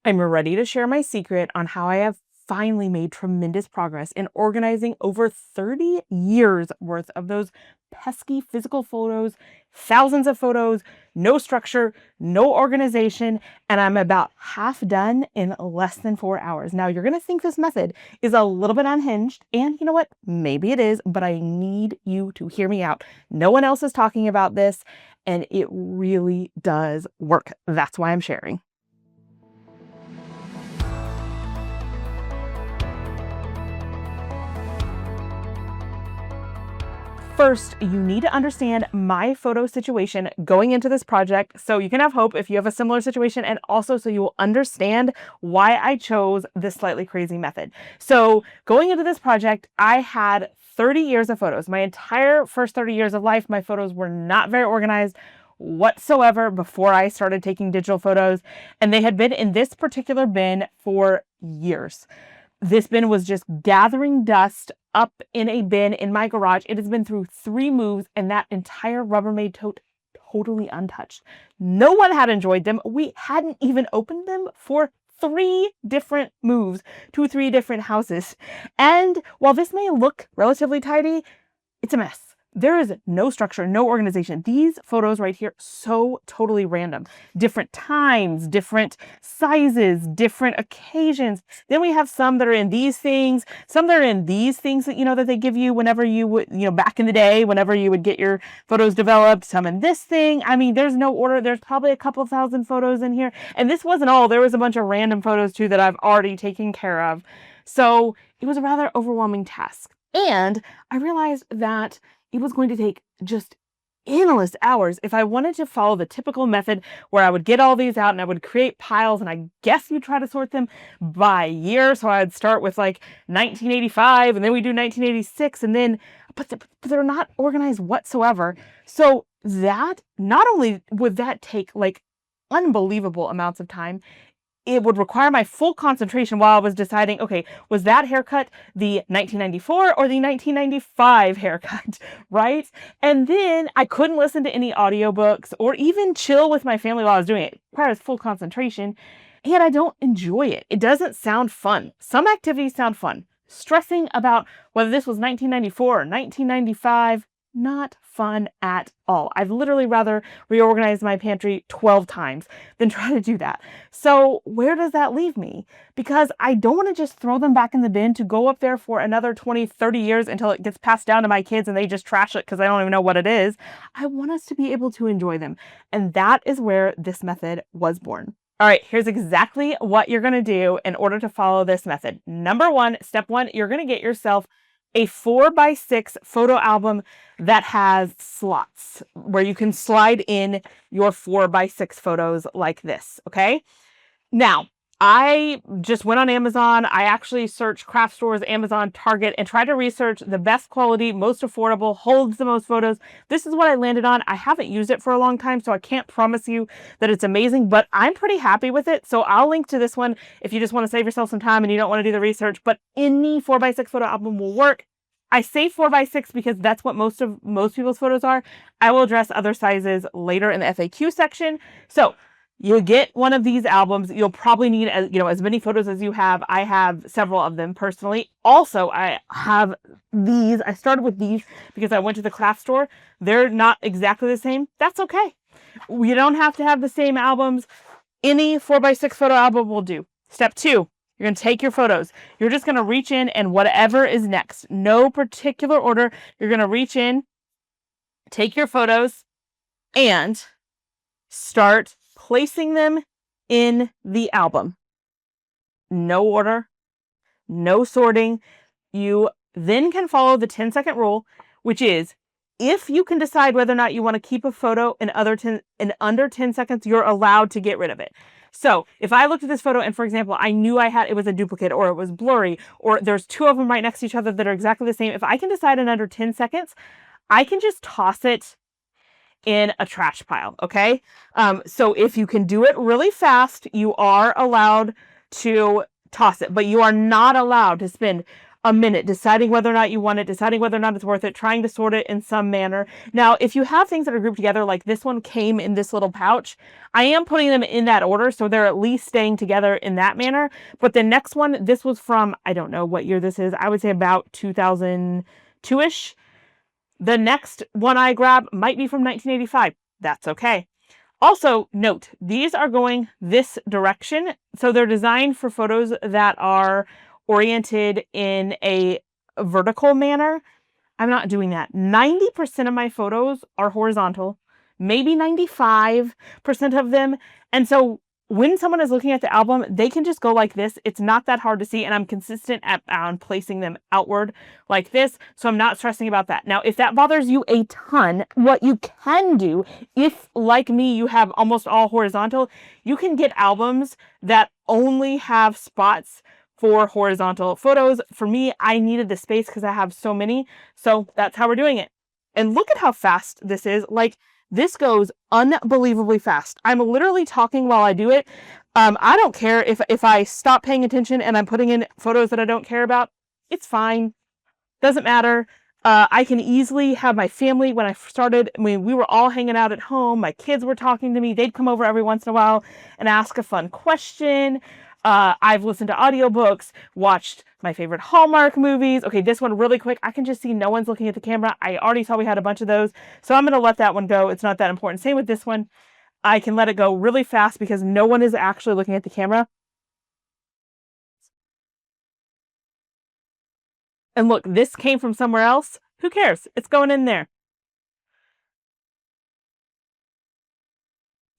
I'm ready to share my secret on how I have finally made tremendous progress in organizing over 30 years worth of those pesky physical photos, thousands of photos, no structure, no organization, and I'm about half done in less than 4 hours. Now, you're going to think this method is a little bit unhinged, and you know what? Maybe it is, but I need you to hear me out. No one else is talking about this, and it really does work. That's why I'm sharing. First, you need to understand my photo situation going into this project so you can have hope if you have a similar situation, and also so you will understand why I chose this slightly crazy method. So going into this project, I had 30 years of photos. My entire first 30 years of life, my photos were not very organized whatsoever before I started taking digital photos, and they had been in this particular bin for years. This bin was just gathering dust up in a bin in my garage. It has been through 3 moves, and that entire Rubbermaid tote totally untouched. No one had enjoyed them. We hadn't even opened them for 3 different moves to 3 different houses. And while this may look relatively tidy, it's a mess. There is no structure, no organization. These photos right here, so totally random. Different times, different sizes, different occasions. Then we have some that are in these things, some that are in these things that, that they give you whenever you would, back in the day, whenever you would get your photos developed, some in this thing. I mean, there's no order. There's probably a couple thousand photos in here. And this wasn't all. There was a bunch of random photos too that I've already taken care of. So it was a rather overwhelming task. And I realized that it was going to take just endless hours if I wanted to follow the typical method where I would get all these out and I would create piles, and I guess you try to sort them by year. So I'd start with like 1985, and then we do 1986, and then, but they're not organized whatsoever. So that, not only would that take like unbelievable amounts of time, it would require my full concentration while I was deciding, okay, was that haircut the 1994 or the 1995 haircut, right? And then I couldn't listen to any audiobooks or even chill with my family while I was doing it. It requires full concentration, and I don't enjoy it. It doesn't sound fun. Some activities sound fun. Stressing about whether this was 1994 or 1995, not fun at all. I'd literally rather reorganize my pantry 12 times than try to do that. So where does that leave me? Because I don't want to just throw them back in the bin to go up there for another 20, 30 years until it gets passed down to my kids and they just trash it because I don't even know what it is. I want us to be able to enjoy them. And that is where this method was born. All right, here's exactly what you're going to do in order to follow this method. Number 1, step 1, you're going to get yourself a 4x6 photo album that has slots where you can slide in your 4x6 photos like this, okay? Now, I just went on Amazon. I actually searched craft stores, Amazon, Target, and tried to research the best quality, most affordable, holds the most photos. This is what I landed on. I haven't used it for a long time, so I can't promise you that it's amazing, but I'm pretty happy with it. So I'll link to this one if you just want to save yourself some time and you don't want to do the research, but any 4x6 photo album will work. I say 4x6 because that's what most people's photos are. I will address other sizes later in the FAQ section. So you get one of these albums. You'll probably need as many photos as you have. I have several of them personally. Also, I have these. I started with these because I went to the craft store. They're not exactly the same. That's okay. You don't have to have the same albums. Any 4x6 photo album will do. Step 2. You're going to take your photos. You're just going to reach in and whatever is next. No particular order. You're going to reach in, take your photos, and start placing them in the album. No order, no sorting. You then can follow the 10-second rule, which is if you can decide whether or not you want to keep a photo in under 10 seconds, you're allowed to get rid of it. So if I looked at this photo and, for example, I knew it was a duplicate or it was blurry or there's 2 of them right next to each other that are exactly the same, if I can decide in under 10 seconds, I can just toss it in a trash pile, okay? So if you can do it really fast, you are allowed to toss it, but you are not allowed to spend a minute deciding whether or not you want it, deciding whether or not it's worth it, trying to sort it in some manner. Now, if you have things that are grouped together, like this one came in this little pouch, I am putting them in that order, so they're at least staying together in that manner. But the next one, this was from, I don't know what year this is, I would say about 2002-ish. The next one I grab might be from 1985. That's okay. Also, note, these are going this direction, so they're designed for photos that are oriented in a vertical manner. I'm not doing that. 90% of my photos are horizontal, maybe 95% of them. And so when someone is looking at the album, they can just go like this. It's not that hard to see, and I'm consistent on placing them outward like this, so I'm not stressing about that. Now, if that bothers you a ton, what you can do, if like me, you have almost all horizontal, you can get albums that only have spots for horizontal photos. For me, I needed the space because I have so many, so that's how we're doing it. And look at how fast this is. Like, this goes unbelievably fast. I'm literally talking while I do it. I don't care if I stop paying attention and I'm putting in photos that I don't care about. It's fine. Doesn't matter. I can easily have my family. When I started, we were all hanging out at home. My kids were talking to me. They'd come over every once in a while and ask a fun question. I've listened to audiobooks, watched my favorite Hallmark movies. Okay, this one really quick. I can just see no one's looking at the camera. I already saw we had a bunch of those, so I'm going to let that one go. It's not that important. Same with this one. I can let it go really fast because no one is actually looking at the camera. And look, this came from somewhere else. Who cares? It's going in there.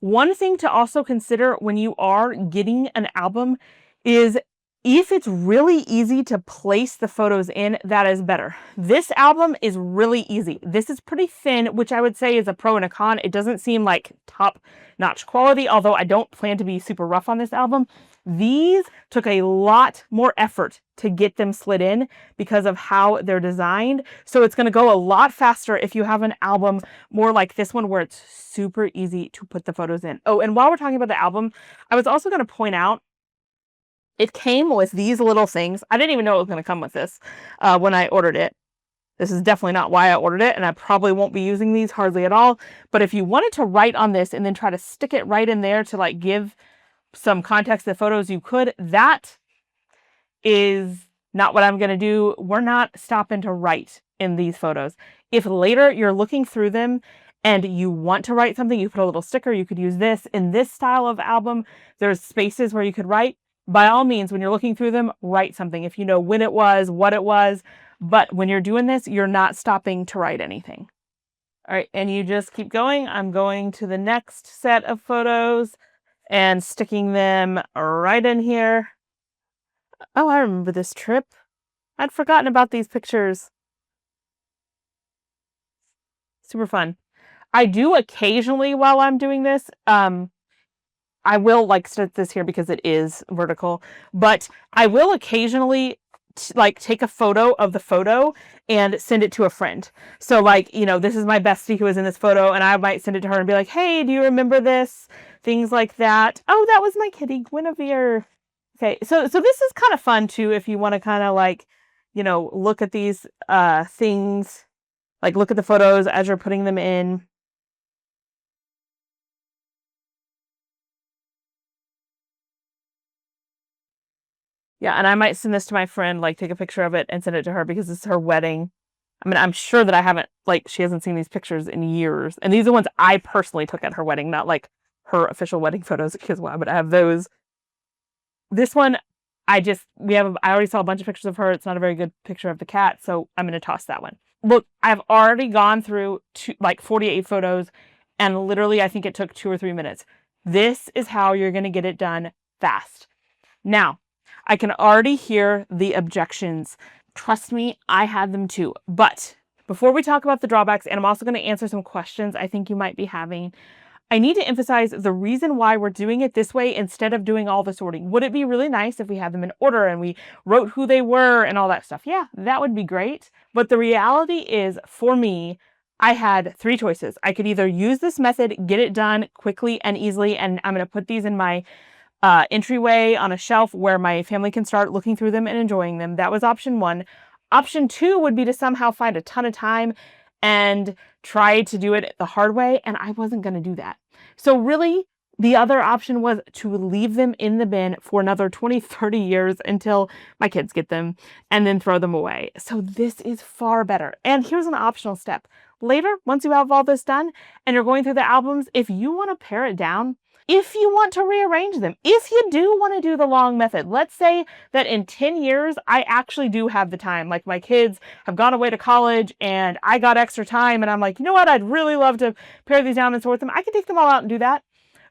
One thing to also consider when you are getting an album is if it's really easy to place the photos in, that is better. This album is really easy. This is pretty thin, which I would say is a pro and a con. It doesn't seem like top-notch quality, although I don't plan to be super rough on this album. These took a lot more effort to get them slid in because of how they're designed. So it's going to go a lot faster if you have an album more like this one where it's super easy to put the photos in. Oh, and while we're talking about the album, I was also going to point out it came with these little things. I didn't even know it was going to come with this when I ordered it. This is definitely not why I ordered it, and I probably won't be using these hardly at all. But if you wanted to write on this and then try to stick it right in there to like give some context to the photos, you could. That is not what I'm going to do. We're not stopping to write in these photos. If later you're looking through them and you want to write something, you put a little sticker, you could use this. In this style of album, there's spaces where you could write. By all means, when you're looking through them, write something if you know when it was, what it was. But when you're doing this, you're not stopping to write anything. All right, and you just keep going. I'm going to the next set of photos and sticking them right in here. Oh, I remember this trip. I'd forgotten about these pictures. Super fun. I do occasionally while I'm doing this, I will like start this here because it is vertical, but I will occasionally like take a photo of the photo and send it to a friend. So like, you know, this is my bestie who is in this photo, and I might send it to her and be like, hey, do you remember this? Things like that. Oh, that was my kitty, Guinevere. Okay, so this is kind of fun too if you want to kind of like, you know, look at these things, like look at the photos as you're putting them in. Yeah, and I might send this to my friend, like take a picture of it and send it to her because it's her wedding. I mean, I'm sure that I haven't, like, she hasn't seen these pictures in years. And these are ones I personally took at her wedding, not like her official wedding photos, because why, but I have those. This one, I already saw a bunch of pictures of her. It's not a very good picture of the cat, so I'm going to toss that one. Look, I've already gone through 48 photos, and literally I think it took 2 or 3 minutes. This is how you're going to get it done fast. Now, I can already hear the objections. Trust me, I had them too. But before we talk about the drawbacks, and I'm also going to answer some questions I think you might be having, I need to emphasize the reason why we're doing it this way instead of doing all the sorting. Would it be really nice if we had them in order and we wrote who they were and all that stuff? Yeah, that would be great. But the reality is, for me, I had 3 choices. I could either use this method, get it done quickly and easily, and I'm going to put these in my entryway on a shelf where my family can start looking through them and enjoying them. That was option 1. Option 2 would be to somehow find a ton of time and try to do it the hard way, and I wasn't going to do that. So really, the other option was to leave them in the bin for another 20, 30 years until my kids get them and then throw them away. So this is far better. And here's an optional step. Later, once you have all this done and you're going through the albums, if you want to pare it down, if you want to rearrange them, if you do want to do the long method, let's say that in 10 years, I actually do have the time. Like my kids have gone away to college and I got extra time and I'm like, you know what? I'd really love to pare these down and sort them. I can take them all out and do that.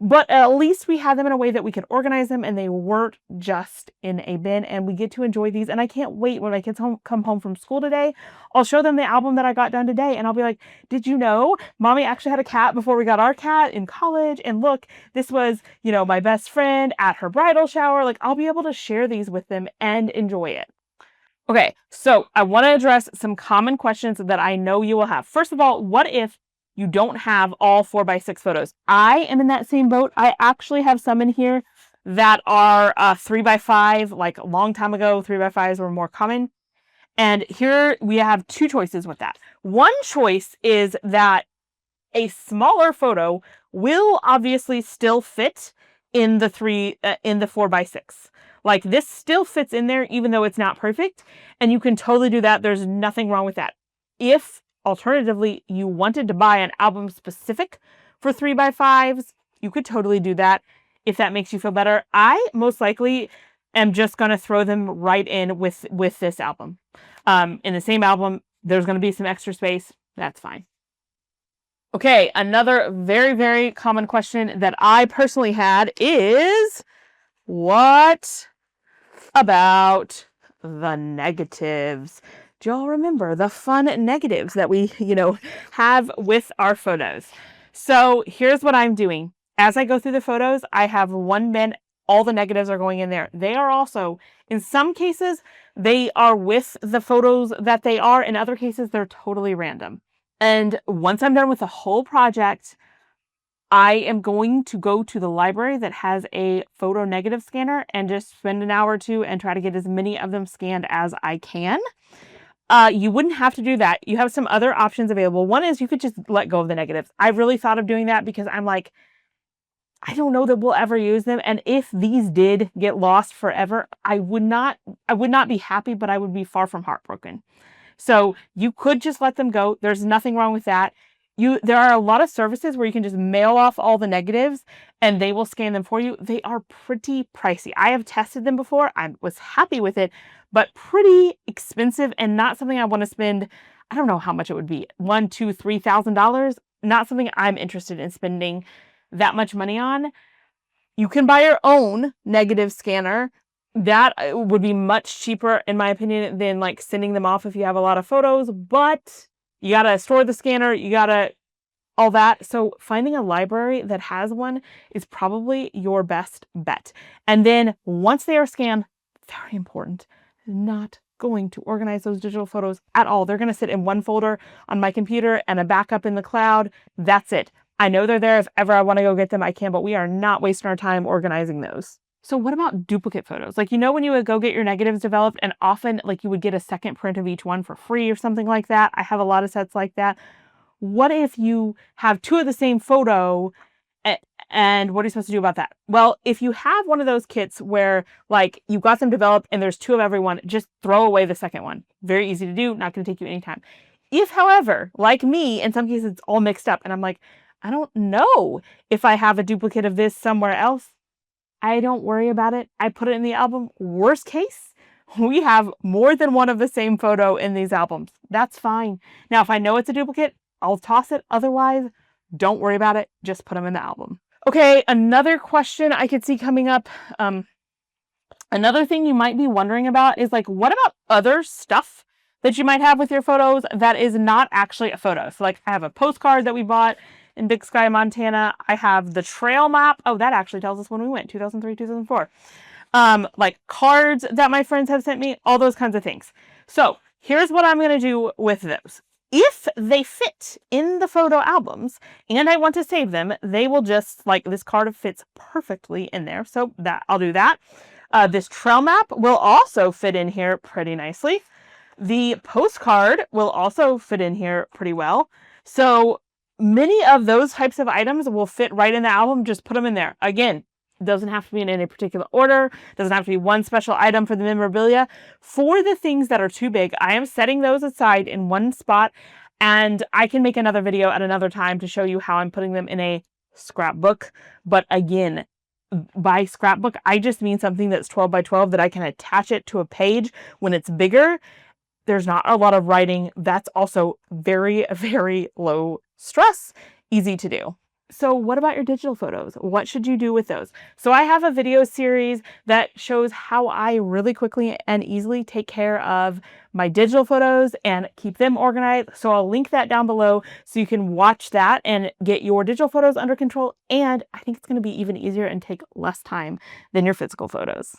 But at least we had them in a way that we could organize them and they weren't just in a bin, and we get to enjoy these. And I can't wait when my kids come home from school today. I'll show them the album that I got done today and I'll be like, did you know mommy actually had a cat before we got our cat in college? And look, this was, my best friend at her bridal shower. Like, I'll be able to share these with them and enjoy it. Okay, so I want to address some common questions that I know you will have. First of all, what if you don't have all 4x6 photos? I am in that same boat. I actually have some in here that are 3x5, like a long time ago, 3x5s were more common. And here we have 2 choices with that. One choice is that a smaller photo will obviously still fit in the 4x6. Like, this still fits in there even though it's not perfect, and you can totally do that. There's nothing wrong with that. If alternatively you wanted to buy an album specific for 3x5s, you could totally do that if that makes you feel better. I most likely am just going to throw them right in with this album. In the same album, there's going to be some extra space. That's fine. Okay, another very, very common question that I personally had is, what about the negatives? Do y'all remember the fun negatives that we, have with our photos? So here's what I'm doing. As I go through the photos, I have one bin. All the negatives are going in there. They are also, in some cases, they are with the photos that they are. In other cases, they're totally random. And once I'm done with the whole project, I am going to go to the library that has a photo negative scanner and just spend an hour or 2 and try to get as many of them scanned as I can. You wouldn't have to do that. You have some other options available. One is you could just let go of the negatives. I've really thought of doing that because I'm like, I don't know that we'll ever use them. And if these did get lost forever, I would not be happy, but I would be far from heartbroken. So you could just let them go. There's nothing wrong with that. There are a lot of services where you can just mail off all the negatives and they will scan them for you. They are pretty pricey. I have tested them before. I was happy with it, but pretty expensive and not something I want to spend. I don't know how much it would be. $1,000, $2,000, $3,000. Not something I'm interested in spending that much money on. You can buy your own negative scanner. That would be much cheaper, in my opinion, than like sending them off if you have a lot of photos, but you got to store the scanner, you got to all that. So finding a library that has one is probably your best bet. And then once they are scanned, very important, not going to organize those digital photos at all. They're going to sit in one folder on my computer and a backup in the cloud. That's it. I know they're there. If ever I want to go get them, I can, but we are not wasting our time organizing those. So what about duplicate photos? Like, when you would go get your negatives developed and often like you would get a second print of each one for free or something like that. I have a lot of sets like that. What if you have 2 of the same photo and what are you supposed to do about that? Well, if you have one of those kits where like you got them developed and there's 2 of everyone, just throw away the second one. Very easy to do. Not going to take you any time. If, however, like me, in some cases it's all mixed up and I'm like, I don't know if I have a duplicate of this somewhere else, I don't worry about it. I put it in the album. Worst case, we have more than one of the same photo in these albums. That's fine. Now, if I know it's a duplicate, I'll toss it. Otherwise, don't worry about it. Just put them in the album. Okay, another question I could see coming up. Another thing you might be wondering about is like, what about other stuff that you might have with your photos that is not actually a photo? So like I have a postcard that we bought in Big Sky, Montana. I have the trail map. Oh, that actually tells us when we went, 2003, 2004. Like cards that my friends have sent me, all those kinds of things. So here's what I'm going to do with those. If they fit in the photo albums and I want to save them, they will just, like, this card fits perfectly in there. So that I'll do that. This trail map will also fit in here pretty nicely. The postcard will also fit in here pretty well. So many of those types of items will fit right in the album. Just put them in there. Again, doesn't have to be in any particular order. Doesn't have to be one special item for the memorabilia. For the things that are too big, I am setting those aside in one spot, and I can make another video at another time to show you how I'm putting them in a scrapbook. But again, by scrapbook, I just mean something that's 12 by 12 that I can attach it to a page when it's bigger. There's not a lot of writing. That's also very, very low stress, easy to do. So what about your digital photos? What should you do with those? So I have a video series that shows how I really quickly and easily take care of my digital photos and keep them organized. So I'll link that down below so you can watch that and get your digital photos under control. And I think it's going to be even easier and take less time than your physical photos.